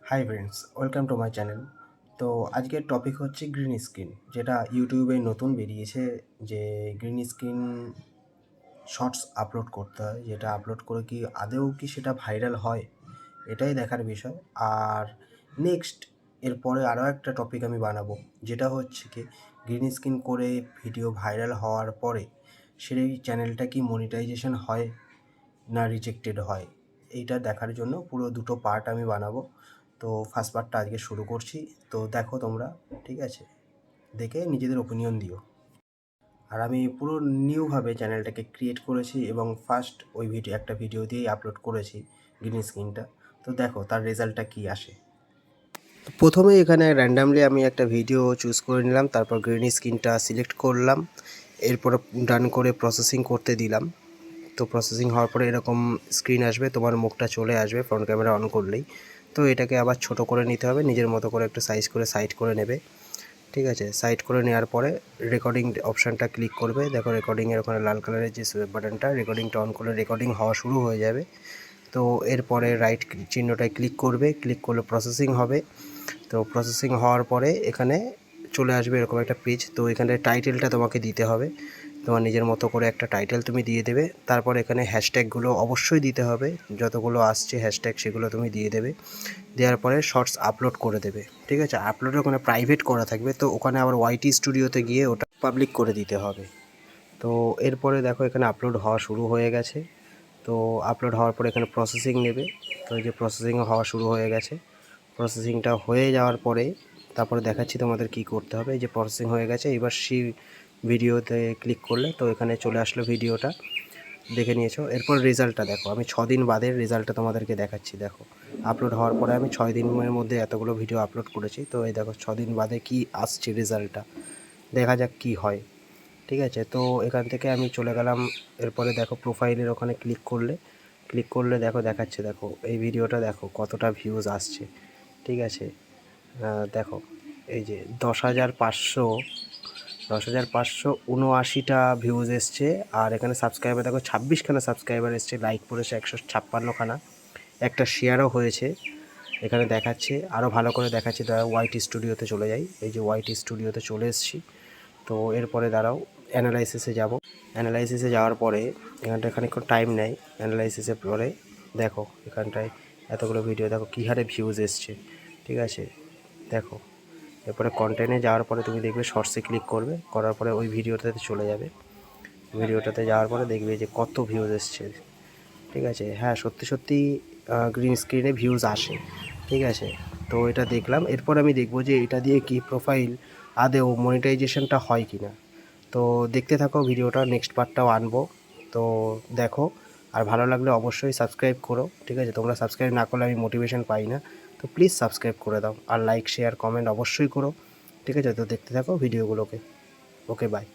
Hi friends, welcome to my channel. তো আজকের topic হচ্ছে গ্রিন স্ক্রিন, যেটা ইউটিউবে নতুন বেরিয়েছে। যে গ্রিন স্ক্রিন শর্টস আপলোড করতে হয়, যেটা আপলোড করে কি আদৌ কি সেটা ভাইরাল হয়, এটাই দেখার বিষয়। আর নেক্সট এরপরে আরও একটা টপিক আমি বানাবো, যেটা হচ্ছে কি গ্রিন স্ক্রিন করে ভিডিও ভাইরাল হওয়ার পরে সেই চ্যানেলটা কি মনিটাইজেশন হয় না রিজেক্টেড হয়, এইটা দেখার জন্য পুরো দুটো পার্ট আমি বানাবো। তো ফার্স্ট পার্টটা আজকে শুরু করছি। তো দেখো তোমরা, ঠিক আছে, দেখে নিজেদের ওপিনিয়ন দিও। আর আমি পুরো নিউভাবে চ্যানেলটাকে ক্রিয়েট করেছি এবং ফার্স্ট ওই একটা ভিডিও দিয়েই আপলোড করেছি গ্রিন স্ক্রিনটা। তো দেখো তার রেজাল্টটা কী আসে। তো প্রথমে এখানে র্যান্ডামলি আমি একটা ভিডিও চুজ করে নিলাম, তারপর গ্রিন স্ক্রিনটা সিলেক্ট করলাম, এরপরে ডান করে প্রসেসিং করতে দিলাম। তো প্রসেসিং হওয়ার পরে এরকম স্ক্রিন আসবে, তোমার মুখটা চলে আসবে ফ্রন্ট ক্যামেরা অন করলেই। তো এটাকে আবার ছোট করে নিতে হবে, নিজের মতো করে একটু সাইজ করে সাইড করে নেবে। ঠিক আছে, সাইড করে নেওয়ার পরে রেকর্ডিং অপশানটা ক্লিক করবে। দেখো রেকর্ডিংয়ের ওখানে লাল কালারের যে সুইপ বাটনটা, রেকর্ডিংটা অন করলে রেকর্ডিং হওয়া শুরু হয়ে যাবে। তো এরপরে রাইট চিহ্নটায় ক্লিক করবে, ক্লিক করলে প্রসেসিং হবে। তো প্রসেসিং হওয়ার পরে এখানে চলে আসবে এরকম একটা পেজ। তো এখানে টাইটেলটা তোমাকে দিতে হবে, তোমার নিজের মতো করে একটা টাইটেল তুমি দিয়ে দেবে। তারপর এখানে হ্যাশট্যাগুলো অবশ্যই দিতে হবে, যতগুলো আসছে হ্যাশট্যাগ সেগুলো তুমি দিয়ে দেবে। দেওয়ার পরে শর্টস আপলোড করে দেবে। ঠিক আছে, আপলোডের ওখানে প্রাইভেট করা থাকবে, তো ওখানে আবার ওয়াইটি স্টুডিওতে গিয়ে ওটা পাবলিক করে দিতে হবে। তো এরপরে দেখো এখানে আপলোড হওয়া শুরু হয়ে গেছে। তো আপলোড হওয়ার পরে এখানে প্রসেসিং নেবে। তো এই যে প্রসেসিং হওয়া শুরু হয়ে গেছে। প্রসেসিংটা হয়ে যাওয়ার পরে তারপরে দেখাচ্ছি তোমাদের কি করতে হবে। এই যে প্রসেসিং হয়ে গেছে, এবার ভিডিওতে ক্লিক করলে তো এখানে চলে আসলো ভিডিওটা, দেখে নিয়েছো। এরপর রেজাল্টটা দেখো, আমি 6 দিন বাদের রেজাল্টটা তোমাদেরকে দেখাচ্ছি। দেখো আপলোড হওয়ার পরে আমি 6 দিনের মধ্যে এতগুলো ভিডিও আপলোড করেছি। তো এই দেখো 6 দিন বাদে কি আসছে রেজাল্টটা, দেখা যাক কি হয়। ঠিক আছে, তো এখান থেকে আমি চলে গেলাম। এরপরে দেখো প্রোফাইলের ওখানে ক্লিক করলে দেখো দেখাচ্ছে, দেখো এই ভিডিওটা দেখো কতটা ভিউজ আসছে। ঠিক আছে, দেখো এই যে 10,579টা ভিউজ এসছে। আর এখানে সাবস্ক্রাইবার দেখো 26খানা সাবস্ক্রাইবার এসছে, লাইক পড়েছে 156খানা, একটা শেয়ারও হয়েছে। এখানে দেখাচ্ছে আরও ভালো করে দেখাচ্ছে। দাঁড়াও ওয়াইটি স্টুডিওতে চলে যাই, এই যে ওয়াইটি স্টুডিওতে চলে এসেছি। তো এরপরে দাঁড়াও অ্যানালাইসিসে যাব। অ্যানালাইসিসে যাওয়ার পরে এখানটা খানিকক্ষণ টাইম নেয়। অ্যানালাইসিসের পরে দেখো এখানটায় এতগুলো ভিডিও দেখো কী হারে ভিউজ এসছে। ঠিক আছে, দেখো এরপরে কন্টেন্টে যাওয়ার পরে তুমি দেখবে শর্টসে ক্লিক করবে, করার পরে ওই ভিডিওটাতে চলে যাবে। ভিডিওটাতে যাওয়ার পরে দেখবে যে কত ভিউজ এসছে। ঠিক আছে, হ্যাঁ সত্যি সত্যি গ্রিন স্ক্রিনে ভিউজ আসে। ঠিক আছে, তো এটা দেখলাম। এরপর আমি দেখব যে এটা দিয়ে কি প্রোফাইল আদেও মনিটাইজেশনটা হয় কি না। তো দেখতে থাকো ভিডিওটা, নেক্সট পার্টটাও আনবো। তো দেখো, আর ভালো লাগলে অবশ্যই সাবস্ক্রাইব করো। ঠিক আছে, তোমরা সাবস্ক্রাইব না করলে আমি মোটিভেশন পাই না। তো প্লিজ সাবস্ক্রাইব করে দাও, আর লাইক শেয়ার কমেন্ট অবশ্যই করো। ঠিক আছে, তো দেখতে থাকো ভিডিওগুলোকে। ওকে, বাই।